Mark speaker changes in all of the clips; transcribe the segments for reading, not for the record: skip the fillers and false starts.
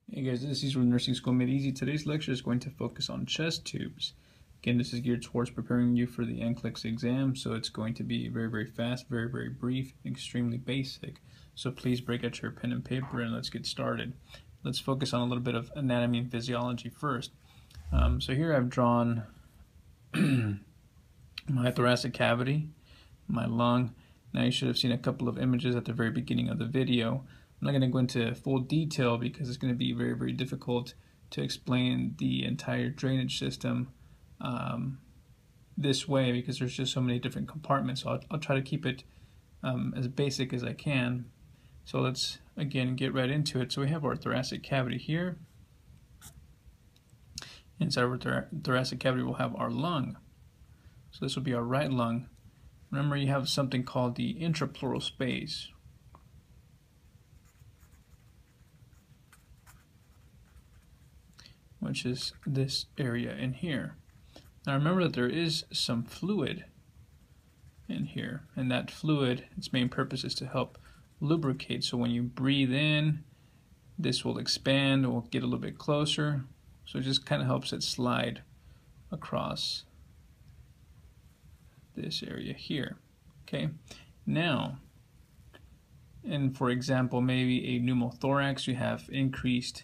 Speaker 1: Hey guys, this is from Nursing School Made Easy. Today's lecture is going to focus on chest tubes. Again, this is geared towards preparing you for the NCLEX exam, so it's going to be very fast, very brief, extremely basic. So please break out your pen and paper and let's get started. Let's focus on a little bit of anatomy and physiology first. So here I've drawn my thoracic cavity, my lung. Now you should have seen a couple of images at the very beginning of the video. I'm not going to go into full detail because it's going to be very difficult to explain the entire drainage system this way because there's just so many different compartments. So I'll try to keep it as basic as I can. So let's again get right into it. So we have our thoracic cavity here. Inside of our thoracic cavity we'll have our lung. So this will be our right lung. Remember, you have something called the intrapleural space, which is this area in here. Now remember that there is some fluid in here, and that fluid, its main purpose is to help lubricate. So when you breathe in, this will expand, it will get a little bit closer, so it just kind of helps it slide across this area here. Okay, now, and for example, maybe a pneumothorax, you have increased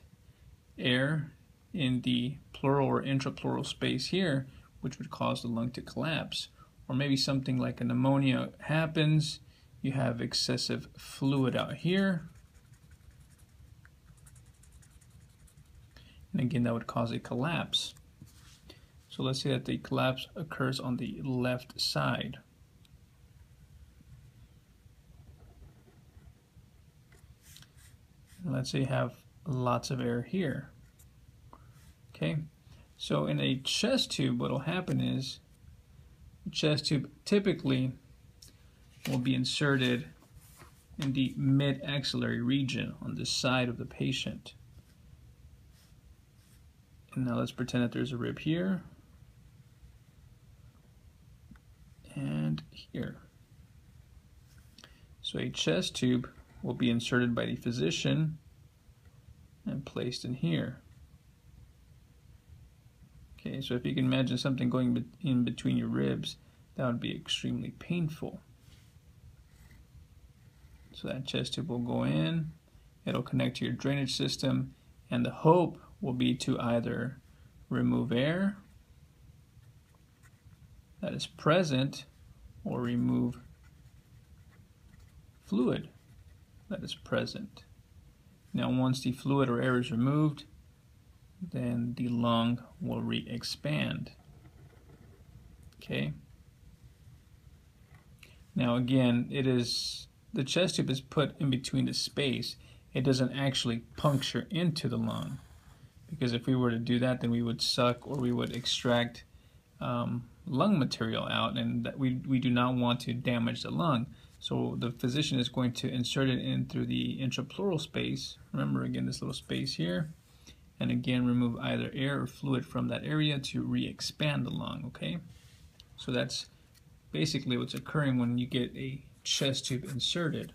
Speaker 1: air in the pleural or intrapleural space here, which would cause the lung to collapse. Or maybe something like a pneumonia happens, you have excessive fluid out here, and again that would cause a collapse. So let's say that the collapse occurs on the left side. And let's say you have lots of air here. Okay, so in a chest tube, what will happen is the chest tube typically will be inserted in the mid-axillary region on the side of the patient. And now let's pretend that there's a rib here and here. So a chest tube will be inserted by the physician and placed in here. Okay, so if you can imagine something going in between your ribs, that would be extremely painful. So that chest tube will go in, it'll connect to your drainage system, and the hope will be to either remove air that is present or remove fluid that is present. Now once the fluid or air is removed, then the lung will re-expand. Okay. Now again, the chest tube is put in between the space. It doesn't actually puncture into the lung, because if we were to do that, then we would suck or we would extract lung material out, and that we do not want to damage the lung. So the physician is going to insert it in through the intrapleural space. Remember again this little space here, and again remove either air or fluid from that area to re-expand the lung. Okay, so that's basically what's occurring when you get a chest tube inserted.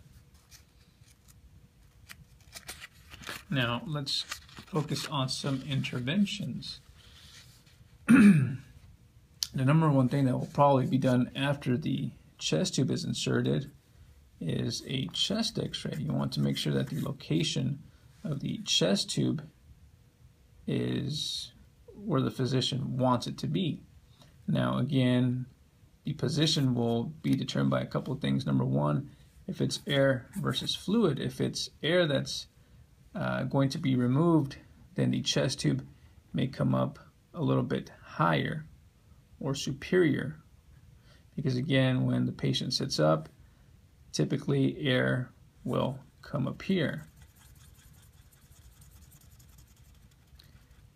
Speaker 1: Now let's focus on some interventions. The number one thing that will probably be done after the chest tube is inserted is a chest x-ray. You want to make sure that the location of the chest tube is where the physician wants it to be. Now again, the position will be determined by a couple of things. Number one, if it's air versus fluid. If it's air that's going to be removed, then the chest tube may come up a little bit higher or superior, because again, when the patient sits up, typically air will come up here.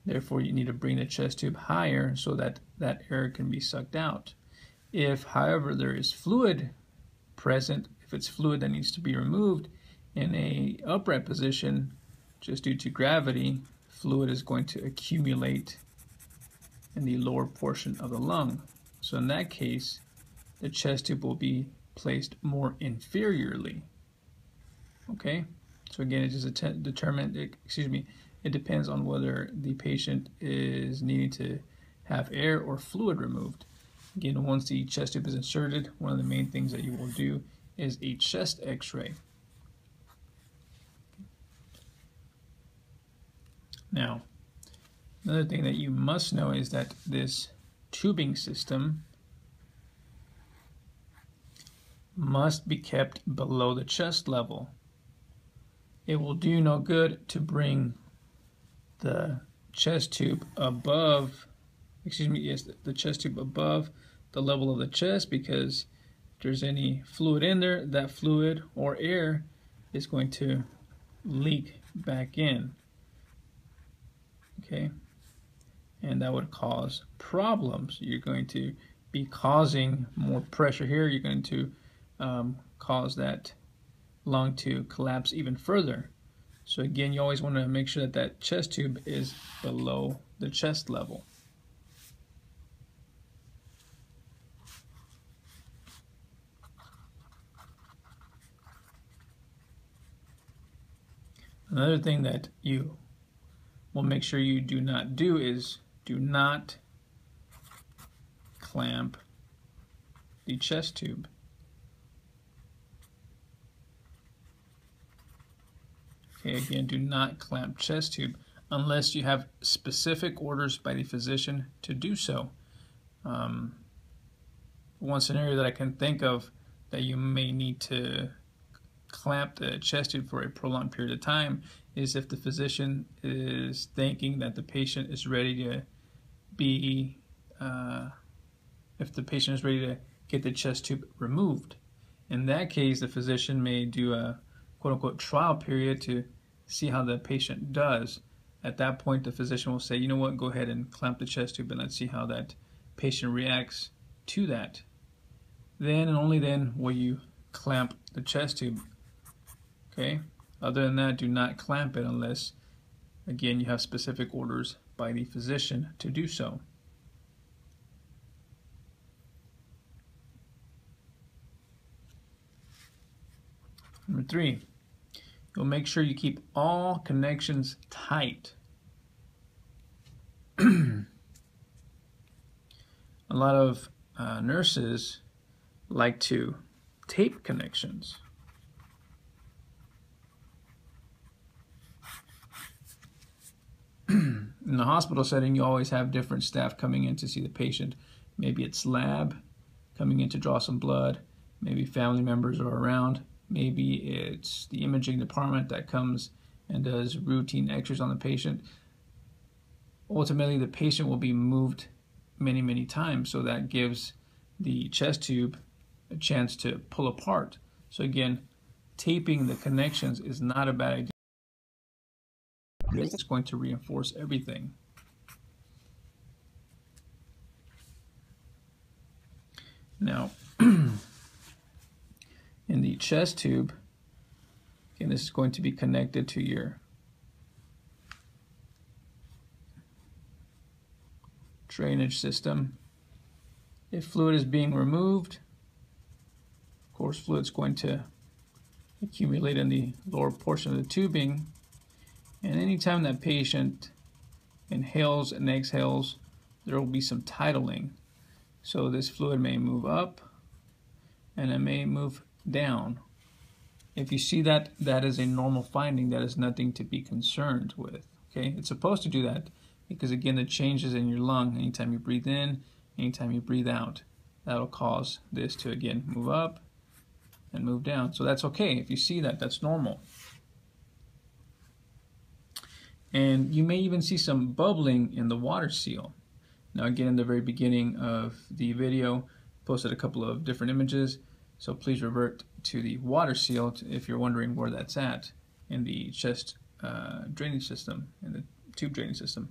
Speaker 1: Therefore, you need to bring the chest tube higher so that that air can be sucked out. If, however, there is fluid present, if it's fluid that needs to be removed in a upright position, just due to gravity, fluid is going to accumulate in the lower portion of the lung. So in that case, the chest tube will be placed more inferiorly. Okay, so again, it is It depends on whether the patient is needing to have air or fluid removed. Again, once the chest tube is inserted, one of the main things that you will do is a chest x-ray. Now, another thing that you must know is that this tubing system must be kept below the chest level. It will do no good to bring the chest tube above, the chest tube above the level of the chest, because if there's any fluid in there, that fluid or air is going to leak back in. Okay, and that would cause problems. You're going to be causing more pressure here. You're going to cause that lung to collapse even further. So again, you always want to make sure that that chest tube is below the chest level. Another thing that you will make sure you do not do is do not clamp the chest tube. Okay, again, do not clamp chest tube unless you have specific orders by the physician to do so. One scenario that I can think of that you may need to clamp the chest tube for a prolonged period of time is if the physician is thinking that the patient is ready to be, if the patient is ready to get the chest tube removed. In that case, the physician may do a quote-unquote trial period to see how the patient does. At that point, the physician will say, you know what, go ahead and clamp the chest tube and let's see how that patient reacts to that. Then and only then will you clamp the chest tube. Okay? Other than that, do not clamp it unless, again, you have specific orders by the physician to do so. Number 3, you'll make sure you keep all connections tight. A lot of nurses like to tape connections. In the hospital setting, you always have different staff coming in to see the patient. Maybe it's lab coming in to draw some blood. Maybe family members are around. Maybe it's the imaging department that comes and does routine x-rays on the patient. Ultimately, the patient will be moved many, many times, so that gives the chest tube a chance to pull apart. So again, taping the connections is not a bad idea. It's going to reinforce everything. Now, in the chest tube, again, this is going to be connected to your drainage system. If fluid is being removed, of course, fluid is going to accumulate in the lower portion of the tubing. And anytime that patient inhales and exhales, there will be some titling. So this fluid may move up and it may move down. If you see that, that is a normal finding. That is nothing to be concerned with. Okay, it's supposed to do that because, again, the changes in your lung, anytime you breathe in, anytime you breathe out, that'll cause this to, again, move up and move down. So that's okay. If you see that, that's normal. And you may even see some bubbling in the water seal. Now, again, in the very beginning of the video, posted a couple of different images, so please revert to the water seal if you're wondering where that's at in the chest drainage system, in the tube drainage system.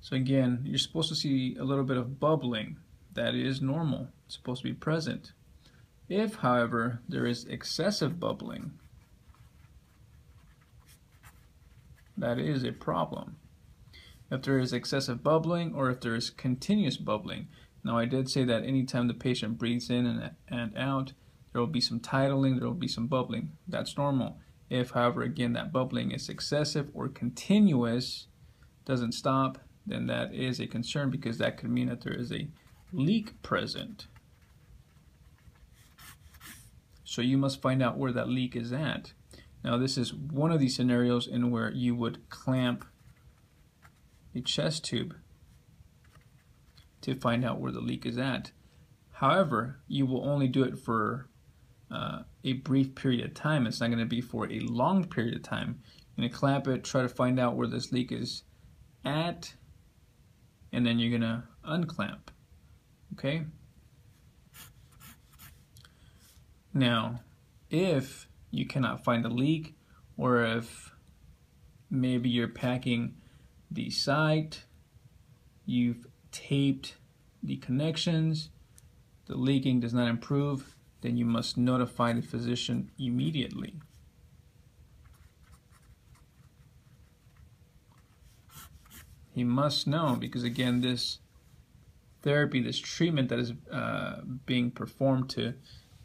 Speaker 1: So again, you're supposed to see a little bit of bubbling. That is normal. It's supposed to be present. If, however, there is excessive bubbling, that is a problem. If there is excessive bubbling or if there is continuous bubbling. Now, I did say that anytime the patient breathes in and out, there will be some titling, there will be some bubbling. That's normal. If, however, again, that bubbling is excessive or continuous, doesn't stop, then that is a concern, because that could mean that there is a leak present. So you must find out where that leak is at. Now this is one of these scenarios in where you would clamp the chest tube to find out where the leak is at. However, you will only do it for a brief period of time. It's not going to be for a long period of time. You're going to clamp it, try to find out where this leak is at, and then you're going to unclamp. Okay? Now, if you cannot find a leak, or if maybe you're packing the site, you've taped the connections, the leaking does not improve, then you must notify the physician immediately. He must know, because again, this therapy, this treatment that is being performed to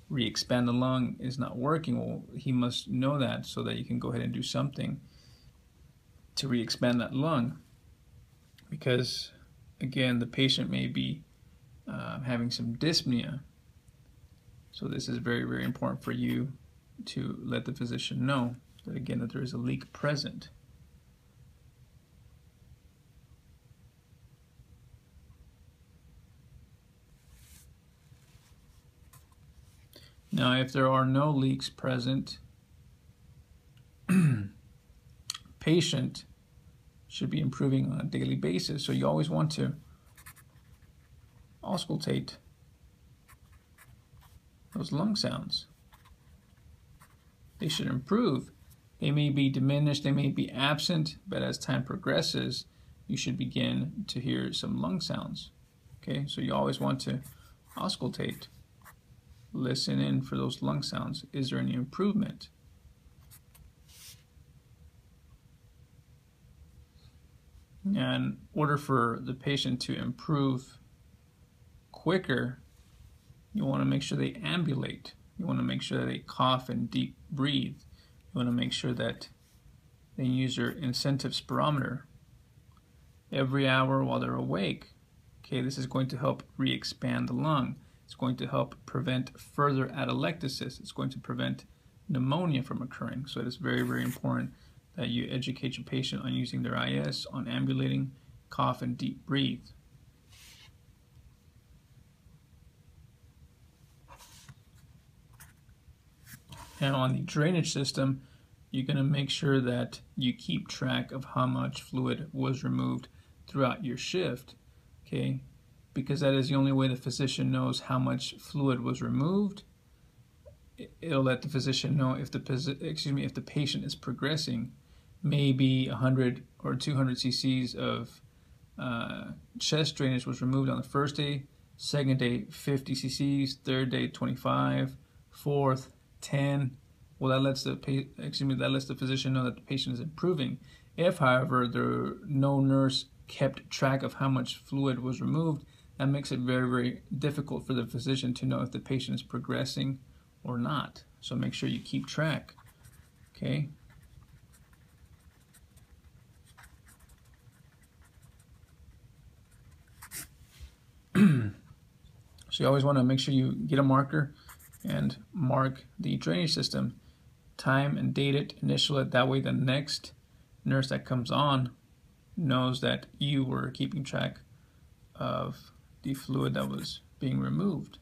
Speaker 1: re-expand the lung is not working. Well, he must know that, so that you can go ahead and do something to re-expand that lung. Because again, the patient may be having some dyspnea. So this is very, very important for you to let the physician know that, again, that there is a leak present. Now, if there are no leaks present, patient should be improving on a daily basis. So you always want to auscultate those lung sounds. They should improve. They may be diminished, they may be absent, but as time progresses, you should begin to hear some lung sounds. Okay, so you always want to auscultate. Listen in for those lung sounds. Is there any improvement? And in order for the patient to improve quicker, you want to make sure they ambulate. You want to make sure that they cough and deep breathe. You want to make sure that they use their incentive spirometer every hour while they're awake. Okay, this is going to help re-expand the lung. It's going to help prevent further atelectasis. It's going to prevent pneumonia from occurring. So it is very, very important that you educate your patient on using their IS, on ambulating, cough, and deep breathe. Now on the drainage system, you're going to make sure that you keep track of how much fluid was removed throughout your shift, okay? Because that is the only way the physician knows how much fluid was removed. It'll let the physician know if the patient is progressing. Maybe 100 or 200 cc's of chest drainage was removed on the first day, second day 50 cc's, third day 25, fourth 10. Well, that lets the physician know that the patient is improving. If, however, no nurse kept track of how much fluid was removed, that makes it very, very difficult for the physician to know if the patient is progressing or not. So make sure you keep track, okay? So you always want to make sure you get a marker and mark the drainage system, time and date it, initial it. That way the next nurse that comes on knows that you were keeping track of the fluid that was being removed.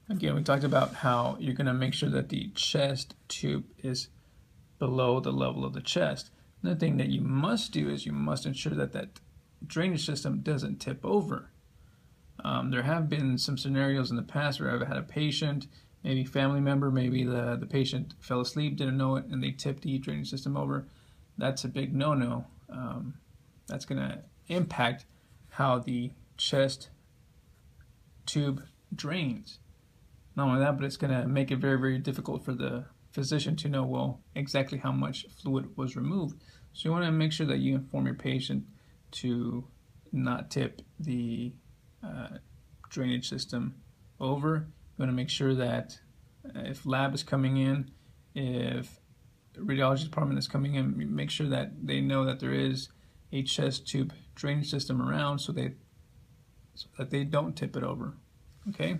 Speaker 1: Again, we talked about how you're going to make sure that the chest tube is below the level of the chest. Another thing that you must do is you must ensure that that drainage system doesn't tip over. There have been some scenarios in the past where I've had a patient, maybe family member, maybe the patient fell asleep, didn't know it, and they tipped the drainage system over. That's a big no-no. That's going to impact how the chest tube drains. Not only that, but it's going to make it very, very difficult for the physician to know, well, exactly how much fluid was removed. So you want to make sure that you inform your patient to not tip the drainage system over. You want to make sure that if lab is coming in, if radiology department is coming in, make sure that they know that there is a chest tube drainage system around so that they don't tip it over. Okay,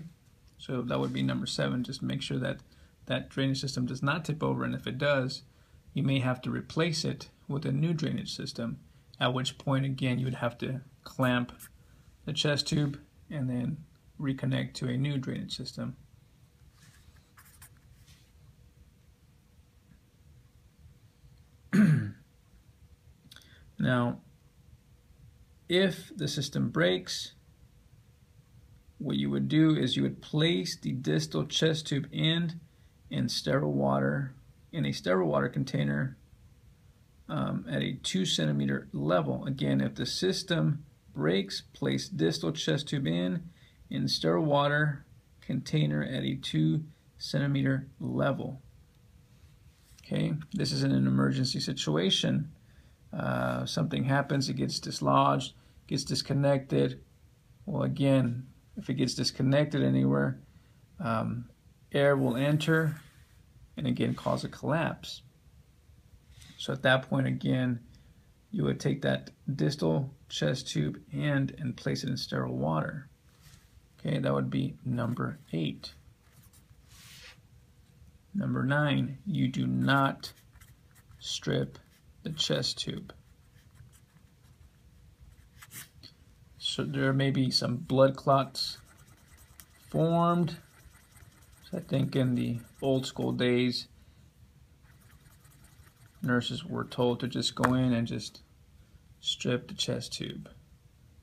Speaker 1: so that would be number 7. Just make sure that that drainage system does not tip over, and if it does, you may have to replace it with a new drainage system, at which point again you would have to clamp the chest tube and then reconnect to a new drainage system. Now, if the system breaks, what you would do is you would place the distal chest tube end in a sterile water container at a 2 centimeter level. Again, if the system breaks, place distal chest tube in sterile water container at a 2 centimeter level. Okay, this is in an emergency situation. Something happens, it gets dislodged, gets disconnected. Well, again, if it gets disconnected anywhere, air will enter and again cause a collapse. So at that point, again, you would take that distal chest tube end and place it in sterile water. Okay, that would be number 8. Number 9, you do not strip the chest tube. So there may be some blood clots formed. So I think in the old school days, nurses were told to just go in and just strip the chest tube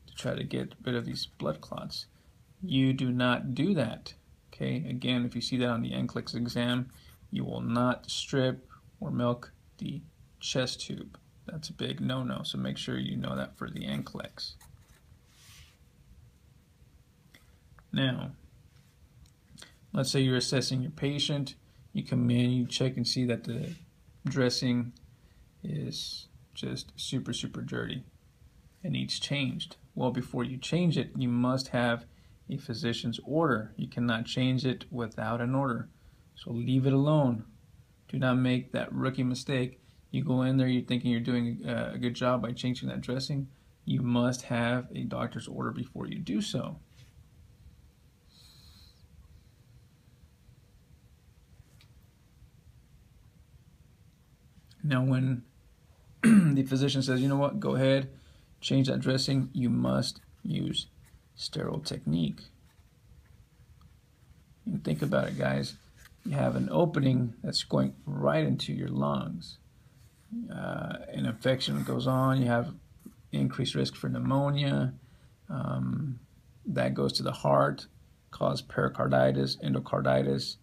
Speaker 1: to try to get rid of these blood clots. You do not do that. Okay, again, if you see that on the NCLEX exam, you will not strip or milk the chest tube. That's a big no-no, so make sure you know that for the NCLEX. Now, let's say you're assessing your patient. You come in, you check and see that the dressing is just super, super dirty and needs changed. Well, before you change it, you must have a physician's order. You cannot change it without an order. So leave it alone. Do not make that rookie mistake. You go in there, you're thinking you're doing a good job by changing that dressing. You must have a doctor's order before you do so. Now, when the physician says, you know what, go ahead, change that dressing, you must use sterile technique. And think about it, guys. You have an opening that's going right into your lungs. An infection goes on, you have increased risk for pneumonia. That goes to the heart, cause pericarditis, endocarditis.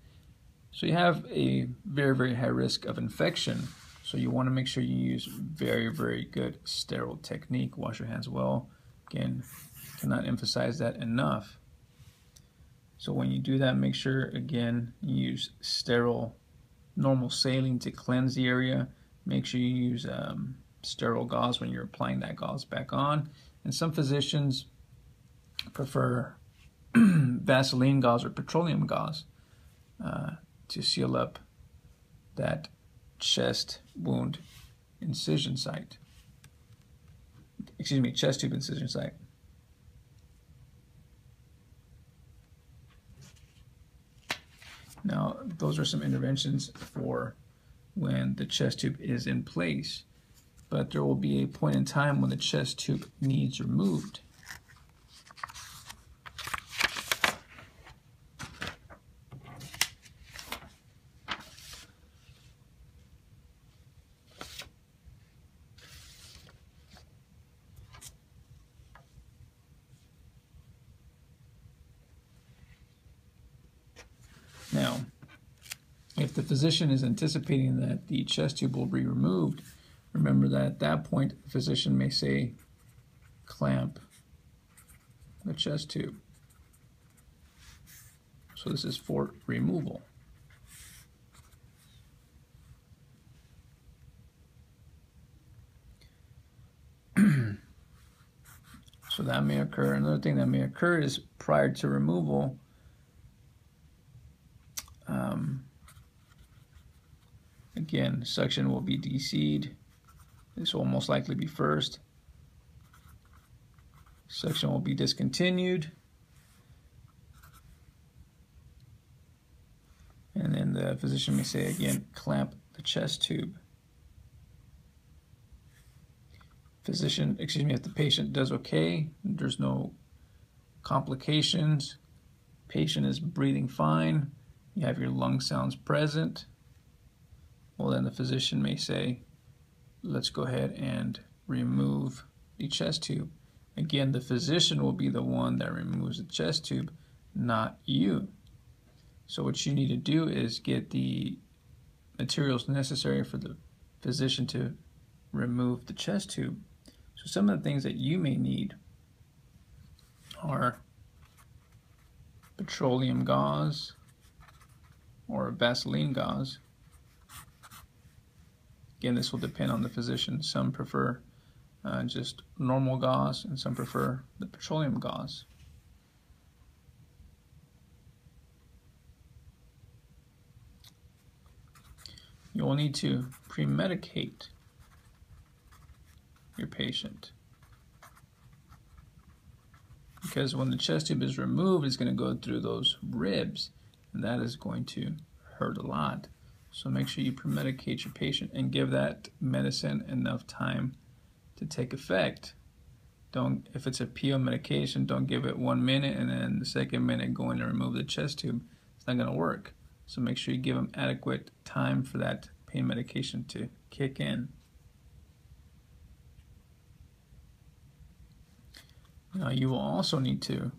Speaker 1: So you have a very, very high risk of infection. So you want to make sure you use very, very good sterile technique. Wash your hands well. Again, cannot emphasize that enough. So when you do that, make sure, again, you use sterile, normal saline to cleanse the area. Make sure you use sterile gauze when you're applying that gauze back on. And some physicians prefer Vaseline gauze or petroleum gauze to seal up that chest wound incision site. Excuse me, chest tube incision site. Now, those are some interventions for when the chest tube is in place, but there will be a point in time when the chest tube needs removed. Now, if the physician is anticipating that the chest tube will be removed, remember that at that point, the physician may say, clamp the chest tube. So this is for removal. So that may occur. Another thing that may occur is prior to removal, again, suction will be DC'd. This will most likely be first. Suction will be discontinued. And then the physician may say again, clamp the chest tube. Physician, excuse me, if the patient does okay, there's no complications, patient is breathing fine, you have your lung sounds present, well then the physician may say, let's go ahead and remove the chest tube. Again, the physician will be the one that removes the chest tube, not you. So what you need to do is get the materials necessary for the physician to remove the chest tube. So some of the things that you may need are petroleum gauze or Vaseline gauze. Again, this will depend on the physician. Some prefer just normal gauze and some prefer the petroleum gauze. You will need to pre-medicate your patient, because when the chest tube is removed, it's going to go through those ribs, and that is going to hurt a lot. So make sure you pre-medicate your patient and give that medicine enough time to take effect. Don't, if it's a PO medication, don't give it 1 minute and then the second minute go in and remove the chest tube. It's not going to work. So make sure you give them adequate time for that pain medication to kick in. Now you will also need to,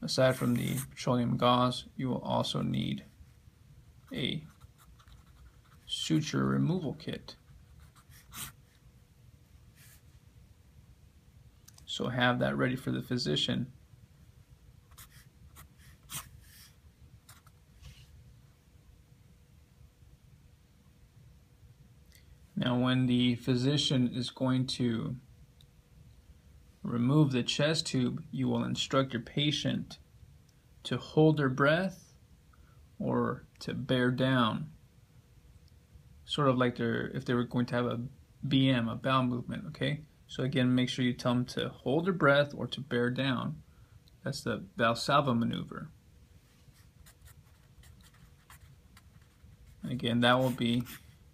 Speaker 1: aside from the petroleum gauze, you will also need a suture removal kit. So have that ready for the physician. Now when the physician is going to remove the chest tube, you will instruct your patient to hold their breath or to bear down, sort of like if they were going to have a BM, a bowel movement, okay? So again, make sure you tell them to hold their breath or to bear down. That's the Valsalva maneuver. And again, that will be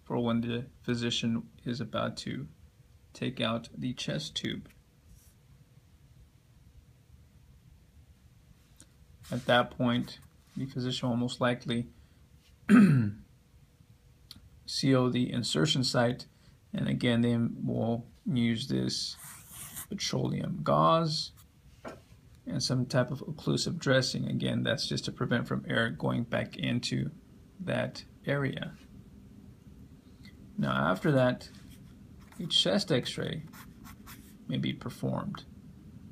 Speaker 1: for when the physician is about to take out the chest tube. At that point, the physician will most likely seal the insertion site, and again, they will use this petroleum gauze and some type of occlusive dressing. Again, that's just to prevent from air going back into that area. Now after that, a chest x-ray may be performed.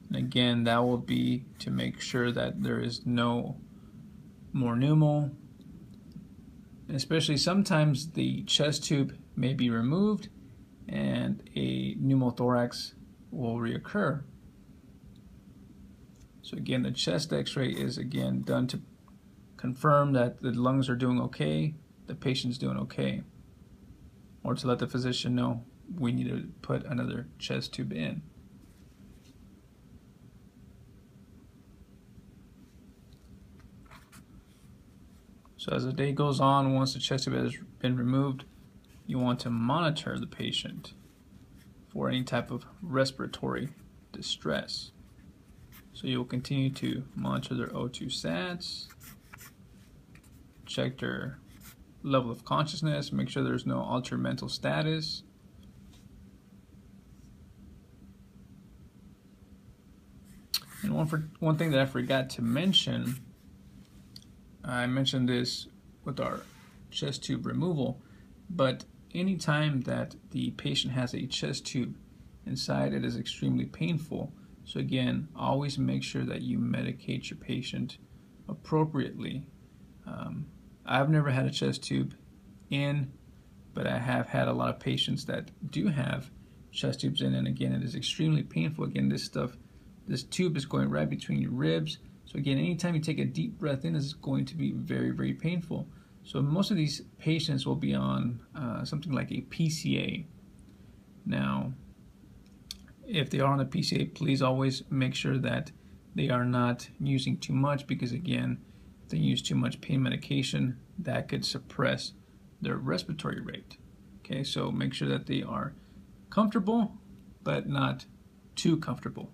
Speaker 1: And again, that will be to make sure that there is no more pneumo. And especially sometimes the chest tube may be removed and a pneumothorax will reoccur. So again, the chest x-ray is again done to confirm that the lungs are doing okay, the patient's doing okay, or to let the physician know we need to put another chest tube in. So as the day goes on, once the chest tube has been removed, you want to monitor the patient for any type of respiratory distress. So you will continue to monitor their O2 sats, check their level of consciousness, make sure there's no altered mental status. And one thing that I forgot to mention, I mentioned this with our chest tube removal, but anytime that the patient has a chest tube inside, it is extremely painful. So again, always make sure that you medicate your patient appropriately. I've never had a chest tube in, but I have had a lot of patients that do have chest tubes in, and again, it is extremely painful. Again, this stuff This tube is going right between your ribs. So again, anytime you take a deep breath in, this is going to be very, very painful. So most of these patients will be on something like a PCA. Now, if they are on a PCA, please always make sure that they are not using too much, because again, if they use too much pain medication, that could suppress their respiratory rate. Okay, so make sure that they are comfortable, but not too comfortable.